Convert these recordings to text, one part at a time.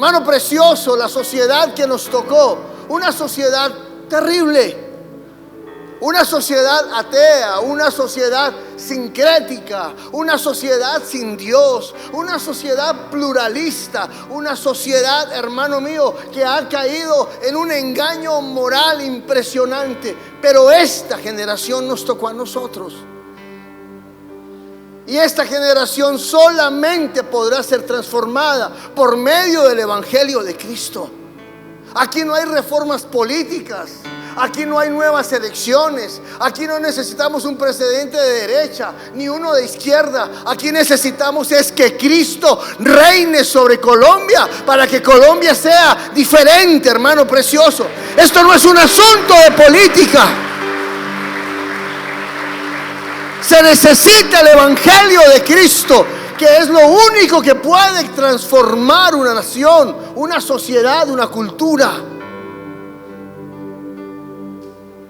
Hermano precioso, la sociedad que nos tocó, una sociedad terrible, una sociedad atea, una sociedad sincrética, una sociedad sin Dios, una sociedad pluralista, una sociedad, hermano mío, que ha caído en un engaño moral impresionante. Pero esta generación nos tocó a nosotros. Y esta generación solamente podrá ser transformada por medio del Evangelio de Cristo. Aquí no hay reformas políticas, aquí no hay nuevas elecciones, aquí no necesitamos un presidente de derecha ni uno de izquierda. Aquí necesitamos es que Cristo reine sobre Colombia para que Colombia sea diferente, hermano precioso. Esto no es un asunto de política. Se necesita el Evangelio de Cristo, que es lo único que puede transformar una nación, una sociedad, una cultura.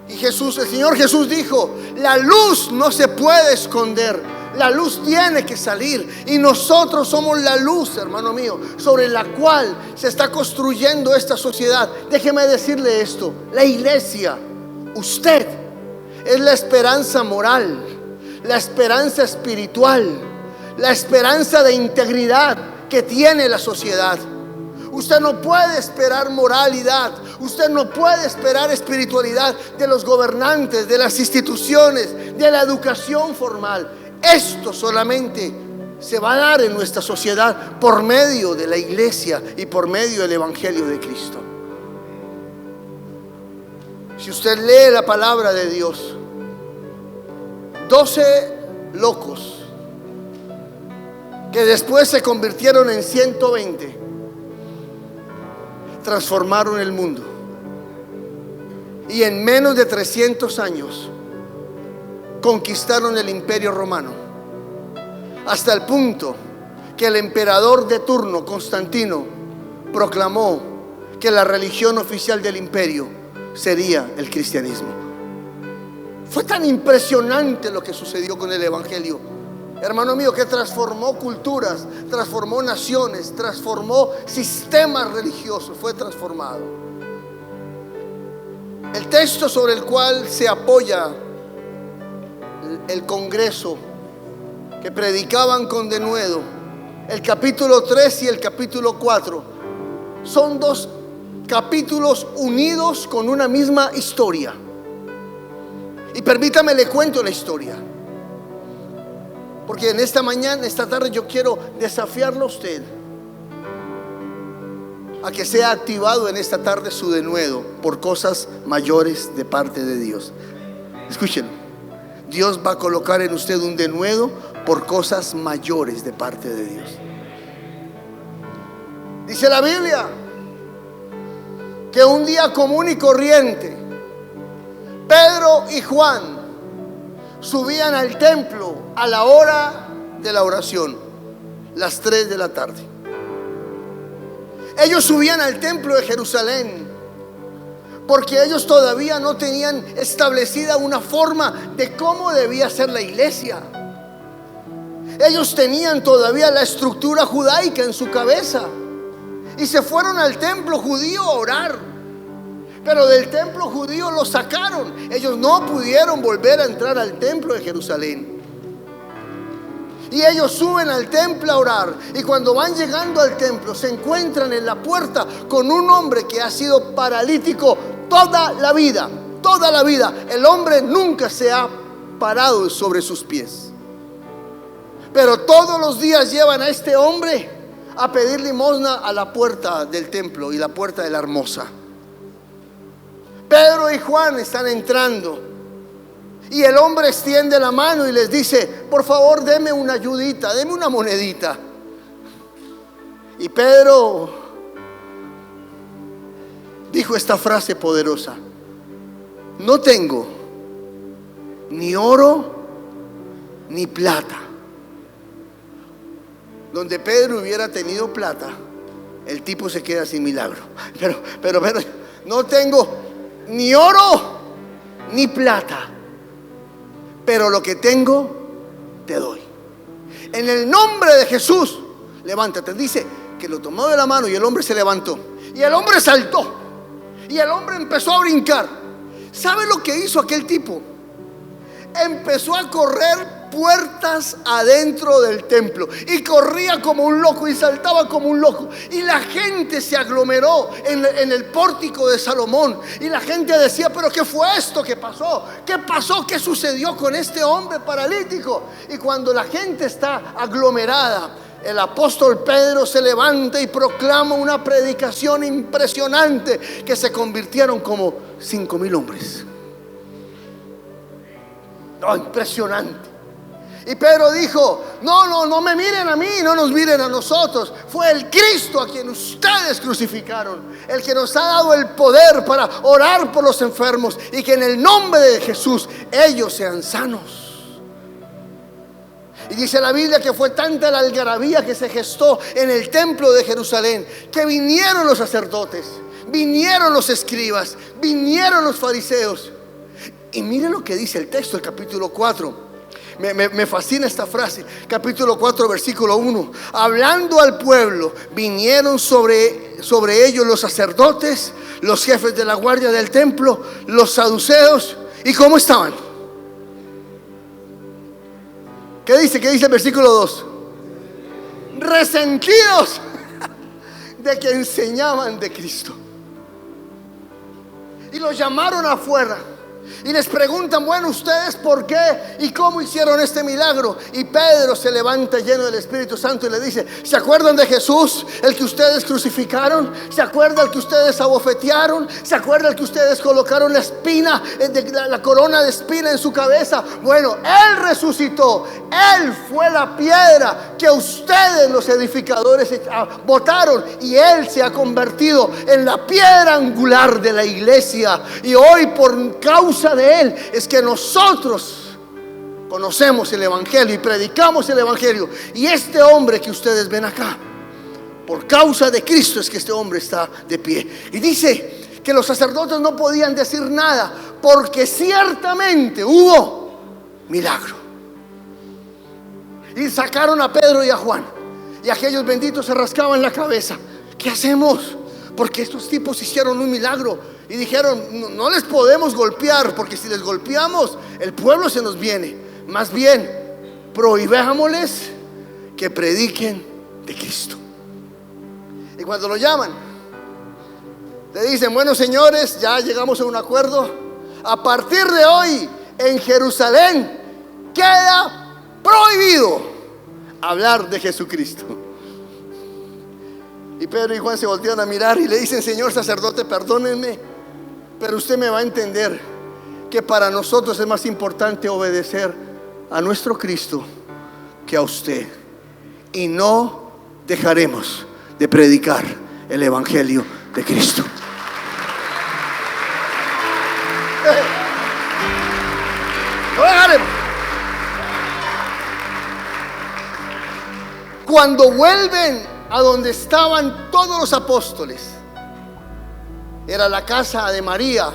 Y Jesús, el Señor Jesús dijo: la luz no se puede esconder, la luz tiene que salir. Y nosotros somos la luz, hermano mío, sobre la cual se está construyendo esta sociedad. Déjeme decirle esto: la iglesia, usted, es la esperanza moral, la esperanza espiritual, la esperanza de integridad que tiene la sociedad. Usted no puede esperar moralidad, usted no puede esperar espiritualidad de los gobernantes, de las instituciones, de la educación formal. Esto solamente se va a dar en nuestra sociedad por medio de la iglesia y por medio del Evangelio de Cristo. Si usted lee la palabra de Dios, 12 locos que después se convirtieron en 120 transformaron el mundo, y en menos de 300 años conquistaron el imperio romano, hasta el punto que el emperador de turno, Constantino, proclamó que la religión oficial del imperio sería el cristianismo. Fue tan impresionante lo que sucedió con el Evangelio, hermano mío, que transformó culturas, transformó naciones, transformó sistemas religiosos. Fue transformado. El texto sobre el cual se apoya el Congreso que predicaban con denuedo, el capítulo 3 y el capítulo 4, son dos capítulos unidos con una misma historia. Y permítame le cuento la historia, porque en esta mañana, esta tarde, yo quiero desafiarlo a usted a que sea activado en esta tarde su denuedo por cosas mayores de parte de Dios. Escúchenlo: Dios va a colocar en usted un denuedo por cosas mayores de parte de Dios. Dice la Biblia que un día común y corriente, Pedro y Juan subían al templo a la hora de la oración, las 3 de la tarde. Ellos subían al templo de Jerusalén porque ellos todavía no tenían establecida una forma de cómo debía ser la iglesia. Ellos tenían todavía la estructura judaica en su cabeza y se fueron al templo judío a orar. Pero del templo judío los sacaron. Ellos no pudieron volver a entrar al templo de Jerusalén. Y ellos suben al templo a orar. Y cuando van llegando al templo, se encuentran en la puerta con un hombre que ha sido paralítico toda la vida. Toda la vida. El hombre nunca se ha parado sobre sus pies. Pero todos los días llevan a este hombre a pedir limosna a la puerta del templo y la puerta de la Hermosa. Pedro y Juan están entrando y el hombre extiende la mano y les dice: por favor, deme una ayudita, deme una monedita. Y Pedro dijo esta frase poderosa: no tengo ni oro ni plata. Donde Pedro hubiera tenido plata, el tipo se queda sin milagro. Pero no tengo ni oro ni plata, pero lo que tengo te doy. En el nombre de Jesús, levántate. Dice que lo tomó de la mano y el hombre se levantó. Y el hombre saltó. Y el hombre empezó a brincar. ¿Sabe lo que hizo aquel tipo? Empezó a correr puertas adentro del templo y corría como un loco y saltaba como un loco, y la gente se aglomeró en el pórtico de Salomón, y la gente decía: pero ¿qué fue esto? ¿Qué pasó? ¿Qué pasó? ¿Qué sucedió con este hombre paralítico? Y cuando la gente está aglomerada, el apóstol Pedro se levanta y proclama una predicación impresionante, que se convirtieron como 5,000 hombres. Impresionante. Y Pedro dijo: no me miren a mí, no nos miren a nosotros. Fue el Cristo a quien ustedes crucificaron, el que nos ha dado el poder para orar por los enfermos, y que en el nombre de Jesús ellos sean sanos. Y dice la Biblia que fue tanta la algarabía que se gestó en el templo de Jerusalén, que vinieron los sacerdotes, vinieron los escribas, vinieron los fariseos. Y miren lo que dice el texto, el capítulo 4. Me fascina esta frase, capítulo 4, versículo 1. Hablando al pueblo, vinieron sobre ellos los sacerdotes, los jefes de la guardia del templo, los saduceos. ¿Y cómo estaban? ¿Qué dice el versículo 2? Resentidos de que enseñaban de Cristo. Y los llamaron afuera y les preguntan: bueno, ¿ustedes por qué y cómo hicieron este milagro? Y Pedro se levanta lleno del Espíritu Santo y le dice: ¿se acuerdan de Jesús, el que ustedes crucificaron? ¿Se acuerdan el que ustedes abofetearon? ¿Se acuerdan el que ustedes colocaron la espina, la corona de espina en su cabeza? Bueno, Él resucitó. Él fue la piedra que ustedes, los edificadores, botaron, y Él se ha convertido en la piedra angular de la iglesia. Y hoy, por causa de Él, es que nosotros conocemos el Evangelio y predicamos el Evangelio. Y este hombre que ustedes ven acá, por causa de Cristo es que este hombre está de pie. Y dice que los sacerdotes no podían decir nada, porque ciertamente hubo milagro. Y sacaron a Pedro y a Juan, y aquellos benditos se rascaban la cabeza: ¿qué hacemos? Porque estos tipos hicieron un milagro. Y dijeron: no les podemos golpear, porque si les golpeamos, el pueblo se nos viene. Más bien, prohibámosles que prediquen de Cristo. Y cuando lo llaman, le dicen: bueno, señores, ya llegamos a un acuerdo. A partir de hoy, en Jerusalén queda prohibido hablar de Jesucristo. Y Pedro y Juan se voltean a mirar y le dicen: señor sacerdote, perdónenme, pero usted me va a entender que para nosotros es más importante obedecer a nuestro Cristo que a usted, y no dejaremos de predicar el Evangelio de Cristo. No dejaremos. Cuando vuelven a donde estaban todos los apóstoles, era la casa de María,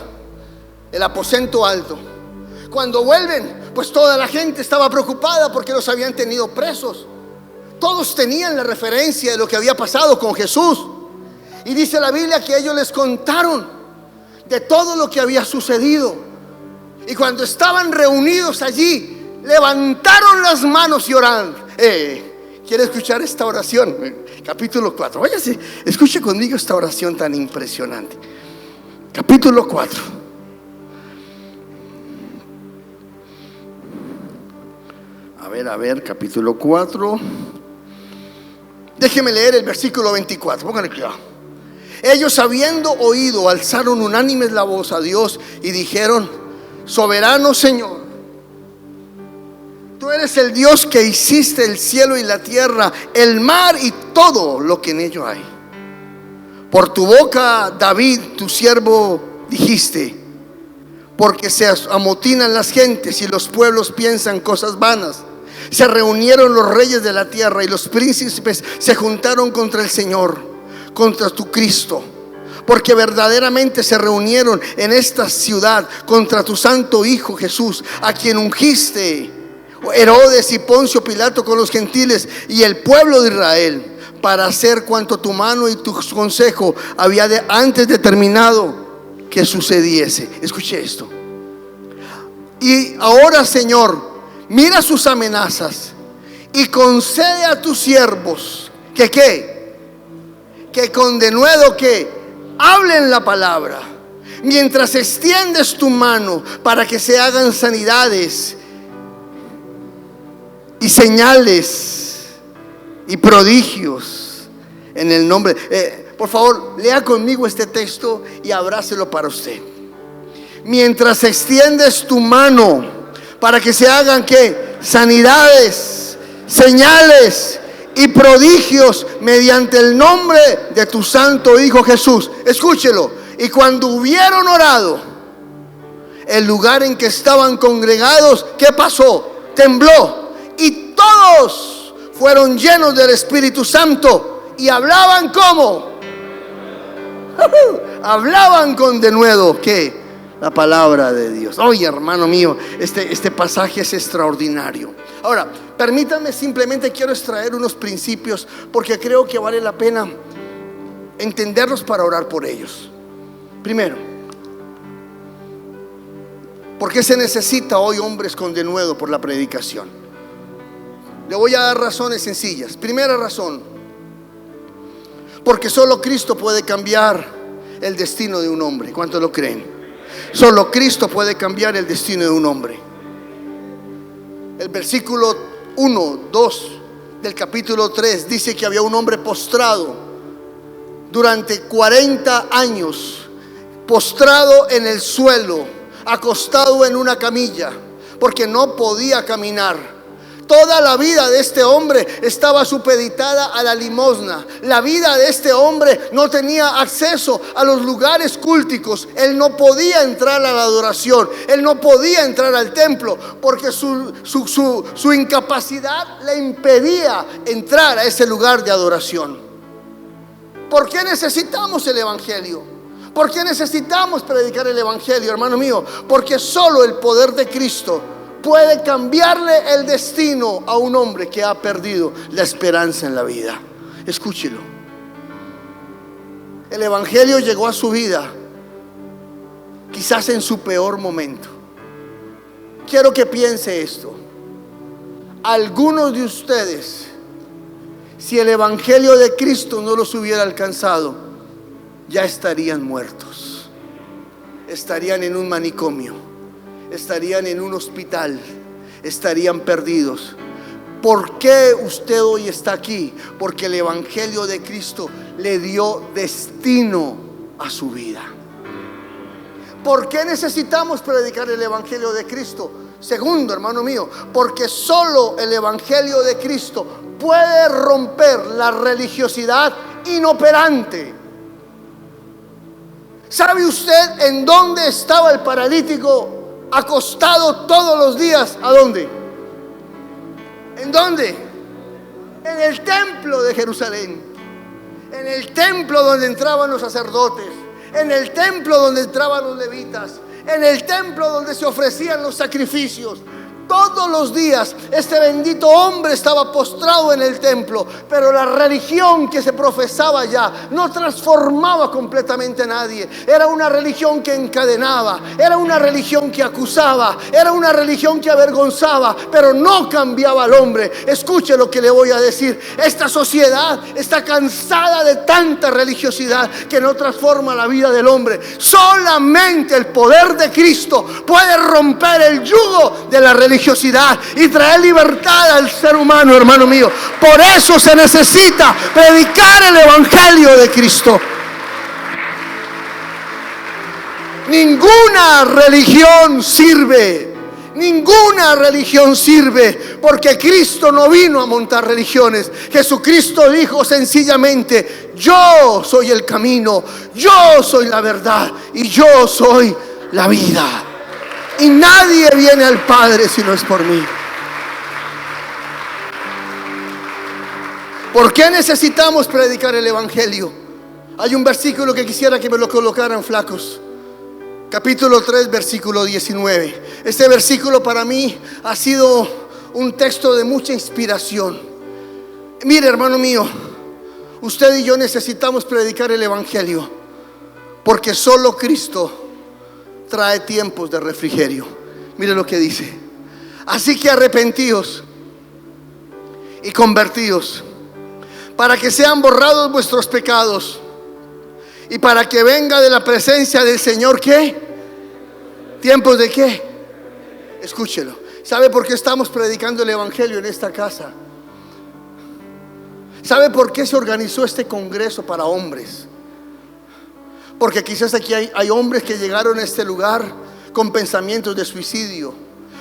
el aposento alto. Cuando vuelven, pues toda la gente estaba preocupada porque los habían tenido presos. Todos tenían la referencia de lo que había pasado con Jesús. Y dice la Biblia que ellos les contaron de todo lo que había sucedido. Y cuando estaban reunidos allí, levantaron las manos y oraron. ¿Quiere escuchar esta oración? Capítulo 4. Váyase, escuche conmigo esta oración tan impresionante. Capítulo 4. A ver, capítulo 4. Déjeme leer el versículo 24. Pónganle cuidado. Ellos, habiendo oído, alzaron unánimes la voz a Dios y dijeron: soberano Señor, tú eres el Dios que hiciste el cielo y la tierra, el mar y todo lo que en ello hay. Por tu boca, David, tu siervo, dijiste: porque se amotinan las gentes y los pueblos piensan cosas vanas. Se reunieron los reyes de la tierra y los príncipes se juntaron contra el Señor, contra tu Cristo, porque verdaderamente se reunieron en esta ciudad contra tu santo Hijo Jesús, a quien ungiste Herodes y Poncio Pilato con los gentiles y el pueblo de Israel, para hacer cuanto tu mano y tu consejo había antes determinado que sucediese. Escuche esto. Y ahora, Señor, mira sus amenazas y concede a tus siervos que con denuedo hablen la palabra, mientras extiendes tu mano para que se hagan sanidades y señales y prodigios en el nombre. Por favor, lea conmigo este texto y abrácelo para usted. Mientras extiendes tu mano para que se hagan sanidades, señales y prodigios mediante el nombre de tu santo Hijo Jesús. Escúchelo. Y cuando hubieron orado, el lugar en que estaban congregados, ¿qué pasó? Tembló, y todos fueron llenos del Espíritu Santo y hablaban ¿cómo? Hablaban con denuedo la palabra de Dios. Oye, hermano mío, este pasaje es extraordinario. Ahora, permítanme, simplemente quiero extraer unos principios porque creo que vale la pena entenderlos para orar por ellos. Primero, ¿por qué se necesita hoy hombres con denuedo por la predicación? Le voy a dar razones sencillas. Primera razón, porque solo Cristo puede cambiar el destino de un hombre. ¿Cuántos lo creen? Solo Cristo puede cambiar el destino de un hombre. El versículo 1, 2 del capítulo 3 dice que había un hombre postrado durante 40 años, postrado en el suelo, acostado en una camilla, porque no podía caminar. Toda la vida de este hombre estaba supeditada a la limosna. La vida de este hombre no tenía acceso a los lugares culticos. Él no podía entrar a la adoración. Él no podía entrar al templo porque su incapacidad le impedía entrar a ese lugar de adoración. ¿Por qué necesitamos el evangelio? ¿Por qué necesitamos predicar el evangelio, hermano mío? Porque solo el poder de Cristo puede cambiarle el destino a un hombre que ha perdido la esperanza en la vida. Escúchelo. El evangelio llegó a su vida quizás en su peor momento. Quiero que piense esto. Algunos de ustedes, si el evangelio de Cristo no los hubiera alcanzado, ya estarían muertos, estarían en un manicomio, estarían en un hospital, estarían perdidos. ¿Por qué usted hoy está aquí? Porque el evangelio de Cristo le dio destino a su vida. ¿Por qué necesitamos predicar el evangelio de Cristo? Segundo, hermano mío, porque solo el evangelio de Cristo puede romper la religiosidad inoperante. ¿Sabe usted en dónde estaba el paralítico acostado todos los días? ¿A dónde? ¿En dónde? En el templo de Jerusalén. En el templo donde entraban los sacerdotes. En el templo donde entraban los levitas. En el templo donde se ofrecían los sacrificios. Todos los días este bendito hombre estaba postrado en el templo. Pero la religión que se profesaba ya no transformaba completamente a nadie. Era una religión que encadenaba, era una religión que acusaba, era una religión que avergonzaba, pero no cambiaba al hombre. Escuche lo que le voy a decir. Esta sociedad está cansada de tanta religiosidad que no transforma la vida del hombre. Solamente el poder de Cristo puede romper el yugo de la religiosidad y traer libertad al ser humano, hermano mío. Por eso se necesita predicar el evangelio de Cristo. Ninguna religión sirve. Ninguna religión sirve, porque Cristo no vino a montar religiones. Jesucristo dijo sencillamente: yo soy el camino, yo soy la verdad y yo soy la vida. Y nadie viene al Padre si no es por mí. ¿Por qué necesitamos predicar el evangelio? Hay un versículo que quisiera que me lo colocaran, flacos. Capítulo 3, versículo 19. Este versículo para mí ha sido un texto de mucha inspiración. Mire, hermano mío, Usted y yo necesitamos predicar el evangelio, porque solo Cristo trae tiempos de refrigerio. Mire lo que dice: así que arrepentíos y convertíos, para que sean borrados vuestros pecados, y para que venga de la presencia del Señor, ¿qué? ¿Tiempos de qué? Escúchelo. ¿Sabe por qué estamos predicando el evangelio en esta casa? ¿Sabe por qué se organizó este congreso para hombres? Porque quizás aquí hay hombres que llegaron a este lugar con pensamientos de suicidio,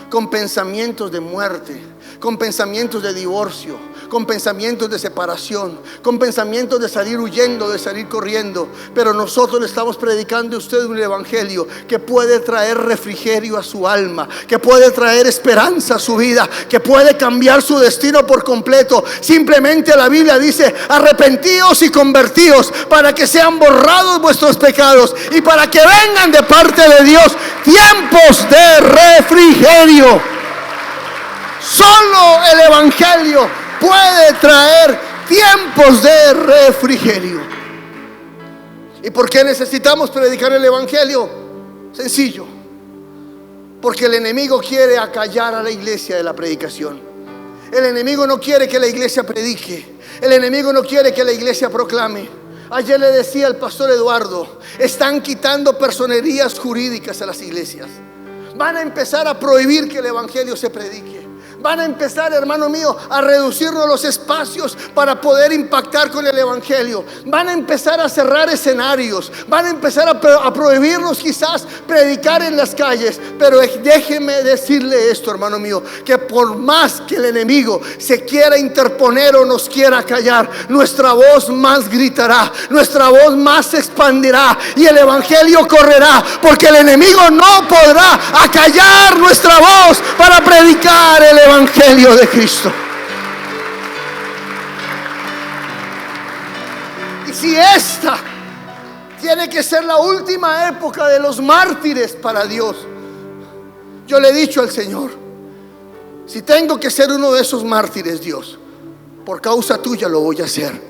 con pensamientos de muerte, con pensamientos de divorcio, con pensamientos de separación, con pensamientos de salir huyendo, de salir corriendo. Pero nosotros le estamos predicando a usted un evangelio que puede traer refrigerio a su alma, que puede traer esperanza a su vida, que puede cambiar su destino por completo. Simplemente la Biblia dice: arrepentíos y convertíos, para que sean borrados vuestros pecados y para que vengan de parte de Dios tiempos de refrigerio. Solo el evangelio puede traer tiempos de refrigerio. ¿Y por qué necesitamos predicar el evangelio? Sencillo: porque el enemigo quiere acallar a la iglesia de la predicación. El enemigo no quiere que la iglesia predique. El enemigo no quiere que la iglesia proclame. Ayer le decía al pastor Eduardo: están quitando personerías jurídicas a las iglesias. Van a empezar a prohibir que el evangelio se predique. Van a empezar, hermano mío, a reducirnos los espacios para poder impactar con el evangelio. Van a empezar a cerrar escenarios. Van a empezar a prohibirnos quizás predicar en las calles. Pero déjeme decirle esto, hermano mío, que por más que el enemigo se quiera interponer o nos quiera callar, nuestra voz más gritará, nuestra voz más se expandirá y el evangelio correrá, porque el enemigo no podrá acallar nuestra voz para predicar el evangelio de Cristo. Y si esta tiene que ser la última época de los mártires para Dios, yo le he dicho al Señor: si tengo que ser uno de esos mártires, Dios, por causa tuya lo voy a hacer,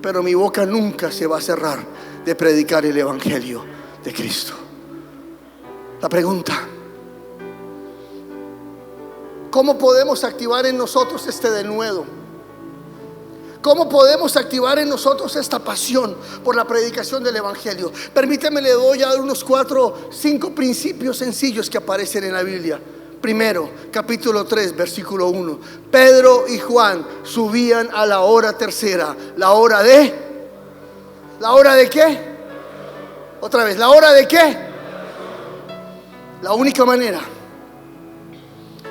pero mi boca nunca se va a cerrar de predicar el evangelio de Cristo. La pregunta: ¿cómo podemos activar en nosotros este denuedo? ¿Cómo podemos activar en nosotros esta pasión por la predicación del evangelio? Permíteme, le doy a unos 4, 5 principios sencillos que aparecen en la Biblia. Primero, capítulo 3, versículo 1. Pedro y Juan subían a la hora tercera. ¿La hora de? ¿La hora de qué? Otra vez, ¿la hora de qué? La única manera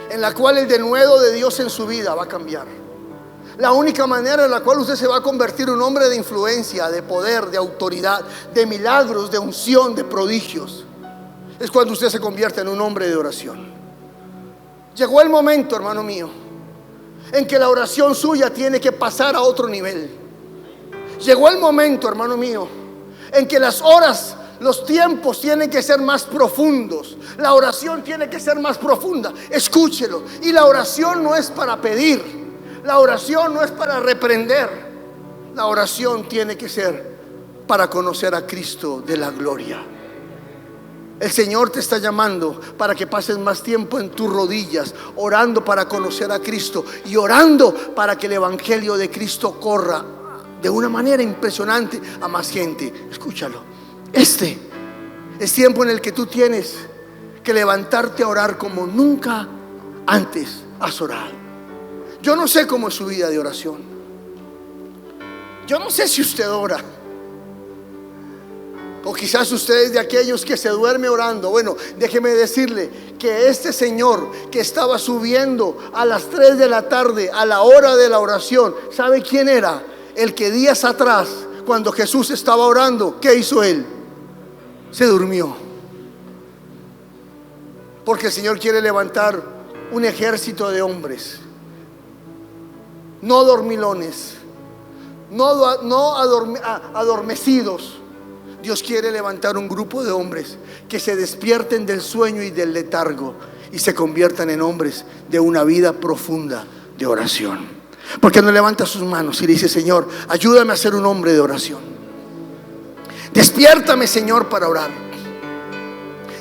en la cual el denuedo de Dios en su vida va a cambiar, la única manera en la cual usted se va a convertir en un hombre de influencia, de poder, de autoridad, de milagros, de unción, de prodigios, es cuando usted se convierte en un hombre de oración. Llegó el momento, hermano mío, en que la oración suya tiene que pasar a otro nivel. Llegó el momento, hermano mío, en que las horas, los tiempos tienen que ser más profundos. La oración tiene que ser más profunda. Escúchelo. Y la oración no es para pedir. La oración no es para reprender. La oración tiene que ser para conocer a Cristo de la gloria. El Señor te está llamando para que pases más tiempo en tus rodillas, orando para conocer a Cristo y orando para que el evangelio de Cristo corra de una manera impresionante a más gente. Escúchalo. Este es tiempo en el que tú tienes que levantarte a orar como nunca antes has orado. Yo no sé cómo es su vida de oración. Yo no sé si usted ora, o quizás usted es de aquellos que se duerme orando. Bueno, déjeme decirle que este señor que estaba subiendo a las 3 de la tarde a la hora de la oración, ¿sabe quién era? El que días atrás, cuando Jesús estaba orando, ¿qué hizo él? Se durmió. Porque el Señor quiere levantar un ejército de hombres, no dormilones, no adormecidos. Dios quiere levantar un grupo de hombres que se despierten del sueño y del letargo y se conviertan en hombres de una vida profunda de oración. ¿Por qué no levanta sus manos y le dice: Señor, ayúdame a ser un hombre de oración? Despiértame, Señor, para orar.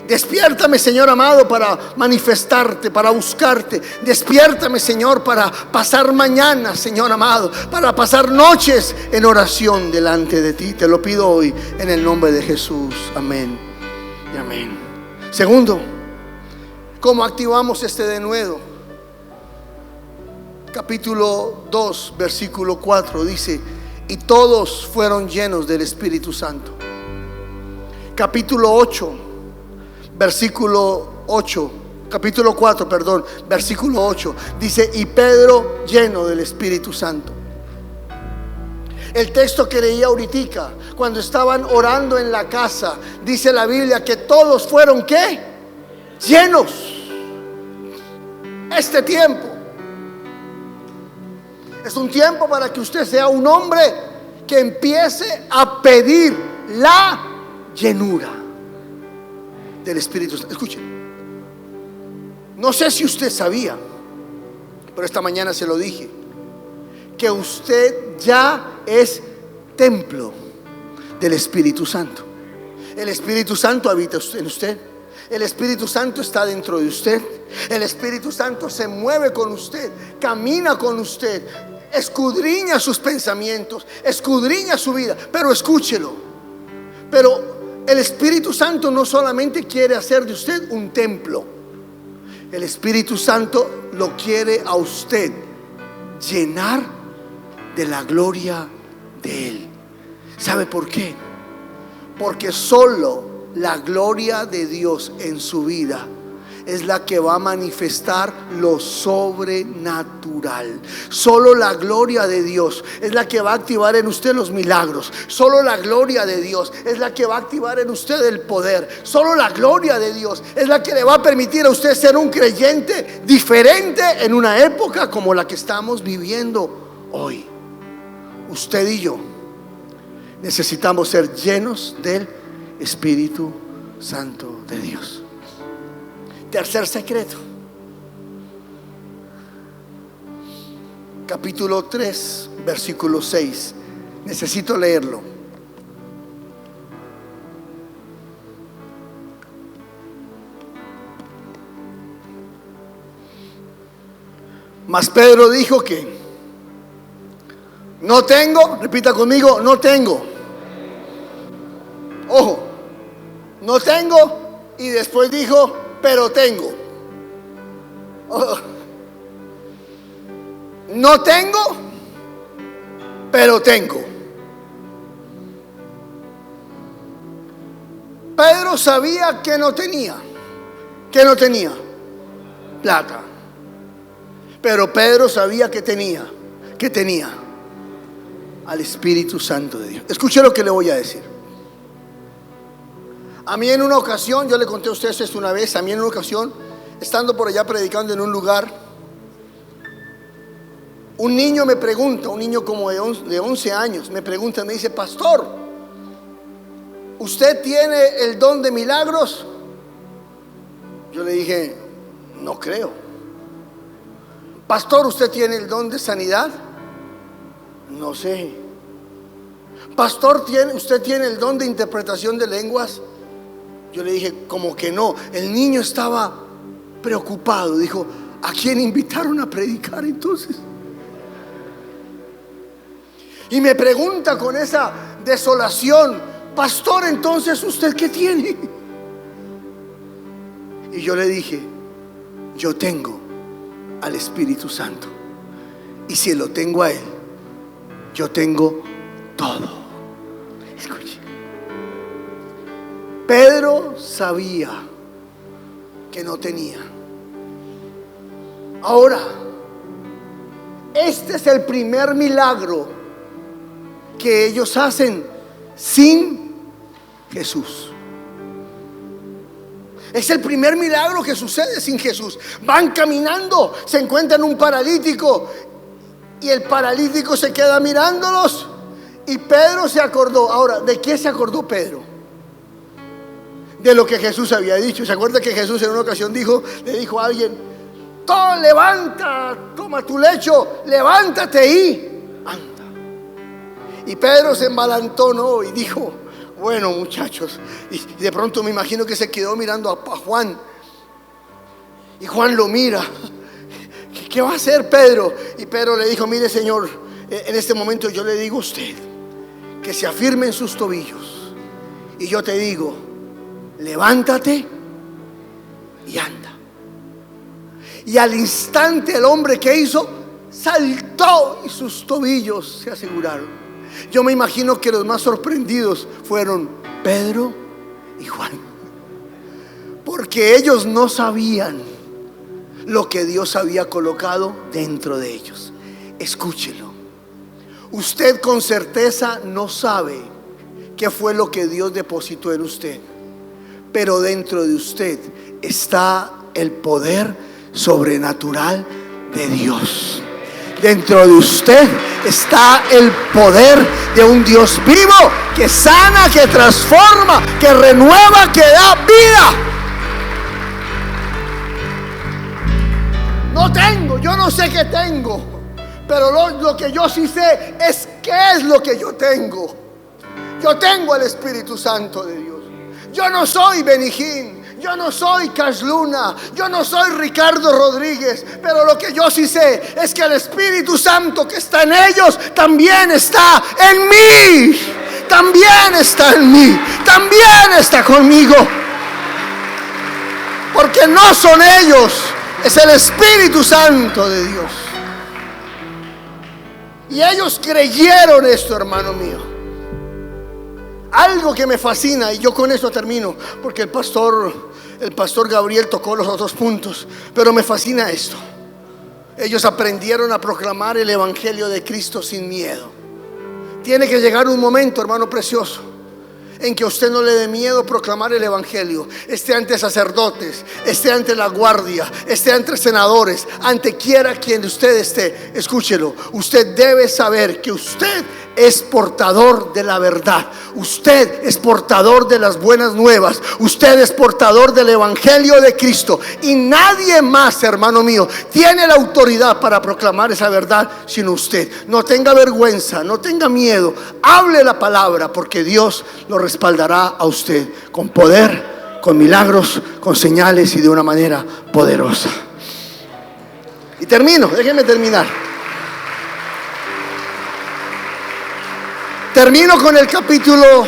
Despiértame, Señor amado, para manifestarte, para buscarte. Despiértame, Señor, para pasar mañana, Señor amado, para pasar noches en oración delante de ti. Te lo pido hoy en el nombre de Jesús. Amén y amén. Segundo, ¿cómo activamos este denuedo? Capítulo 2, versículo 4 dice: y todos fueron llenos del Espíritu Santo. Capítulo 8, versículo 8, capítulo 4, perdón, versículo 8 dice: y Pedro lleno del Espíritu Santo. El texto que leí ahorita, cuando estaban orando en la casa, dice la Biblia que todos fueron ¿qué? Llenos. Este tiempo es un tiempo para que usted sea un hombre que empiece a pedir la llenura del Espíritu Santo. Escuchen, no sé si usted sabía, pero esta mañana se lo dije, que usted ya es templo del Espíritu Santo. El Espíritu Santo habita en usted. El Espíritu Santo está dentro de usted. El Espíritu Santo se mueve con usted, camina con usted, escudriña sus pensamientos, escudriña su vida. Pero escúchelo, pero el Espíritu Santo no solamente quiere hacer de usted un templo. El Espíritu Santo lo quiere a usted llenar de la gloria de Él. ¿Sabe por qué? Porque solo la gloria de Dios en su vida es la que va a manifestar lo sobrenatural. Solo la gloria de Dios es la que va a activar en usted los milagros. Solo la gloria de Dios es la que va a activar en usted el poder. Solo la gloria de Dios es la que le va a permitir a usted ser un creyente diferente en una época como la que estamos viviendo hoy. Usted y yo necesitamos ser llenos del Espíritu Santo de Dios. Tercer secreto, capítulo 3, versículo 6. Necesito leerlo. Mas Pedro dijo que no tengo, repita conmigo, no tengo. Ojo, no tengo, y después dijo: pero tengo. Oh. No tengo, pero tengo. Pedro sabía que no tenía. ¿Qué no tenía? Plata. Pero Pedro sabía que tenía. ¿Qué tenía? Al Espíritu Santo de Dios. Escuche lo que le voy a decir. A mí en una ocasión, yo le conté a ustedes esto una vez, a mí en una ocasión, estando por allá predicando en un lugar, un niño me pregunta, un niño como de 11 años, me pregunta, me dice: pastor, ¿usted tiene el don de milagros? Yo le dije: no creo. Pastor, ¿usted tiene el don de sanidad? No sé. Pastor, ¿usted tiene el don de interpretación de lenguas? Yo le dije: como que no. El niño estaba preocupado. Dijo: ¿a quién invitaron a predicar entonces? Y me pregunta con esa desolación: pastor, entonces ¿usted qué tiene? Y yo le dije: yo tengo al Espíritu Santo. Y si lo tengo a Él, yo tengo todo. Escuche. Pedro sabía que no tenía. Ahora, este es el primer milagro que ellos hacen sin Jesús. Es el primer milagro que sucede sin Jesús. Van caminando, se encuentran un paralítico y el paralítico se queda mirándolos y Pedro se acordó. Ahora, ¿de qué se acordó Pedro? De lo que Jesús había dicho. ¿Se acuerda que Jesús en una ocasión le dijo a alguien: Todo, levanta, toma tu lecho, levántate y anda. Y Pedro se embalantonó y dijo: bueno, muchachos. Y de pronto me imagino que se quedó mirando a Juan. Y Juan lo mira. ¿Qué va a hacer Pedro? Y Pedro le dijo: mire, Señor, en este momento yo le digo a usted que se afirme en sus tobillos. Y yo te digo: levántate y anda. Y al instante el hombre, que hizo, saltó y sus tobillos se aseguraron. Yo me imagino que los más sorprendidos fueron Pedro y Juan, porque ellos no sabían lo que Dios había colocado dentro de ellos. Escúchelo. Usted con certeza no sabe qué fue lo que Dios depositó en usted, pero dentro de usted está el poder sobrenatural de Dios. Dentro de usted está el poder de un Dios vivo, que sana, que transforma, que renueva, que da vida. No tengo, yo no sé qué tengo, pero lo que yo sí sé es qué es lo que yo tengo. Yo tengo el Espíritu Santo de Dios. Yo no soy Benijín, yo no soy Cash Luna, yo no soy Ricardo Rodríguez, pero lo que yo sí sé es que el Espíritu Santo que está en ellos también está en mí. También está en mí, también está conmigo. Porque no son ellos, es el Espíritu Santo de Dios. Y ellos creyeron esto, hermano mío. Algo que me fascina, y yo con esto termino, porque el pastor Gabriel tocó los otros puntos, pero me fascina esto. Ellos aprendieron a proclamar el evangelio de Cristo sin miedo. Tiene que llegar un momento, hermano precioso, en que a usted no le dé miedo proclamar el evangelio. Esté ante sacerdotes, esté ante la guardia, esté ante senadores, ante quiera quien usted esté. Escúchelo, usted debe saber que usted es portador de la verdad. Usted es portador de las buenas nuevas. Usted es portador del evangelio de Cristo. Y nadie más, hermano mío, tiene la autoridad para proclamar esa verdad sino usted. No tenga vergüenza, no tenga miedo. Hable la palabra, porque Dios lo respaldará a usted con poder, con milagros, con señales y de una manera poderosa. Y termino, déjenme terminar. Termino con el capítulo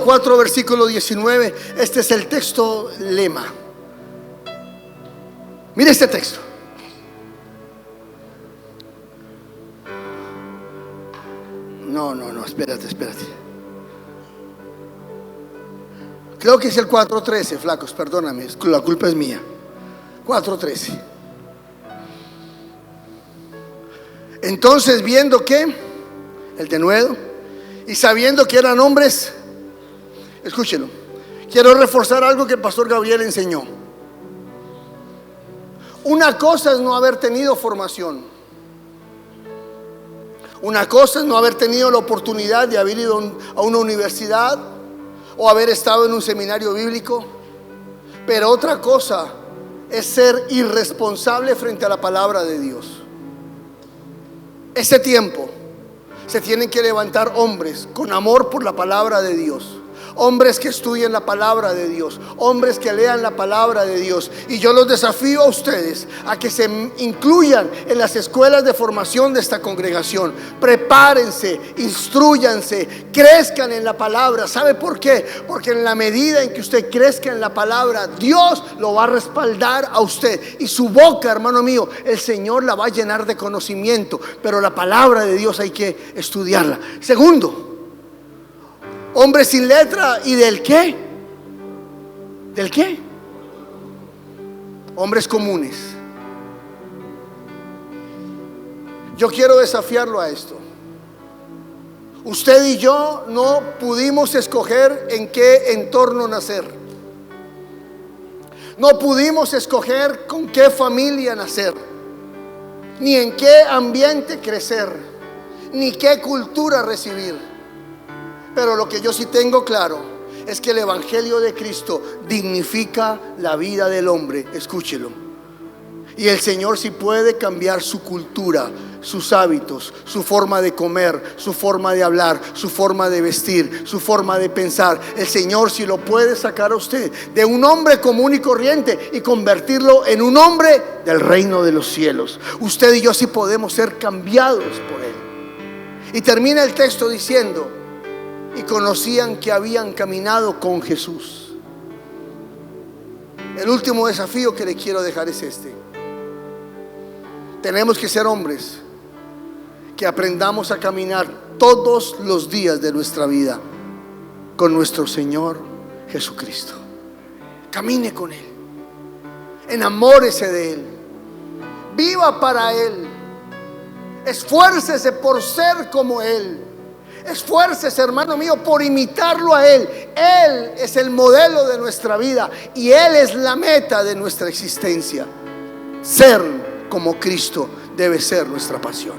4, versículo 19. Este es el texto lema. Mire este texto. No, espérate. Creo que es el 4:13, flacos, perdóname, la culpa es mía. 4:13. Entonces, viendo que el denuedo, y sabiendo que eran hombres, escúchelo, quiero reforzar algo que el pastor Gabriel enseñó. Una cosa es no haber tenido formación. Una cosa es no haber tenido la oportunidad de haber ido a una universidad o haber estado en un seminario bíblico. Pero otra cosa es ser irresponsable frente a la palabra de Dios. Ese tiempo se tienen que levantar hombres con amor por la palabra de Dios, hombres que estudien la palabra de Dios, hombres que lean la palabra de Dios. Y yo los desafío a ustedes a que se incluyan en las escuelas de formación de esta congregación. Prepárense, instrúyanse, crezcan en la palabra. ¿Sabe por qué? Porque en la medida en que usted crezca en la palabra, Dios lo va a respaldar a usted, y su boca, hermano mío, el Señor la va a llenar de conocimiento. Pero la palabra de Dios hay que estudiarla. Segundo, hombres sin letra. ¿Y del qué? ¿Del qué? Hombres comunes. Yo quiero desafiarlo a esto. Usted y yo no pudimos escoger en qué entorno nacer. No pudimos escoger con qué familia nacer, ni en qué ambiente crecer, ni qué cultura recibir. Pero lo que yo sí tengo claro es que el evangelio de Cristo dignifica la vida del hombre. Escúchelo. Y el Señor sí puede cambiar su cultura, sus hábitos, su forma de comer, su forma de hablar, su forma de vestir, su forma de pensar. El Señor sí lo puede sacar a usted de un hombre común y corriente y convertirlo en un hombre del reino de los cielos. Usted y yo sí podemos ser cambiados por Él. Y termina el texto diciendo: y conocían que habían caminado con Jesús. El último desafío que le quiero dejar es este. Tenemos que ser hombres que aprendamos a caminar todos los días de nuestra vida con nuestro Señor Jesucristo. Camine con Él, enamórese de Él, viva para Él, esfuércese por ser como Él, esfuércese, hermano mío, por imitarlo a Él. Él es el modelo de nuestra vida y Él es la meta de nuestra existencia. Ser como Cristo debe ser nuestra pasión.